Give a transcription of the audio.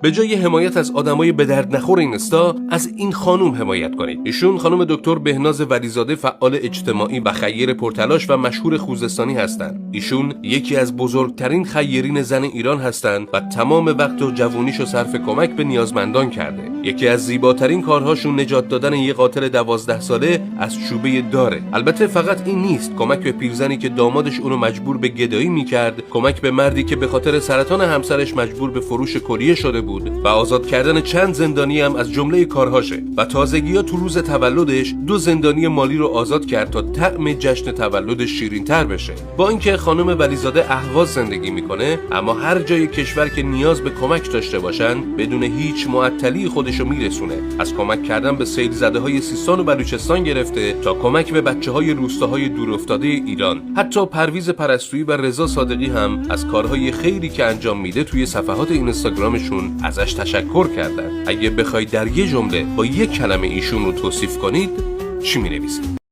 به جای حمایت از آدمای به درد نخور اینستا، از این خانم حمایت کنید. ایشون خانم دکتر بهناز ولیزاده، فعال اجتماعی و خیر پرتلاش و مشهور خوزستانی هستند. ایشون یکی از بزرگترین خیرین زن ایران هستند و تمام وقت و جوونیشو صرف کمک به نیازمندان کرده. یکی از زیباترین کارهاشون نجات دادن یه قاتل 12 ساله از چوبه داره. البته فقط این نیست، کمک به پیرزنی که دامادش اونو مجبور به گدایی میکرد، کمک به مردی که به خاطر سرطان همسرش مجبور به فروش کلیه شده بود و آزاد کردن چند زندانی هم از جمله کارهاشه. و تازگی‌ها تو روز تولدش 2 زندانی مالی رو آزاد کرد تا طعم جشن تولدش شیرین‌تر بشه. با اینکه خانم ولیزاده اهواز زندگی میکنه، اما هر جای کشور که نیاز به کمک داشته باشن بدون هیچ معطلی خودشو میرسونه. از کمک کردن به سیل زده‌های سیستان و بلوچستان گرفته تا کمک به بچه‌های روستاهای دورافتاده ایران. حتی پرویز پرستویی و رضا صادقی هم از کارهای خیری که انجام میده توی صفحات اینستاگرامشون ازش تشکر کردن. اگه بخواید در یه جمله با یک کلمه ایشون رو توصیف کنید، چی می‌نویسید؟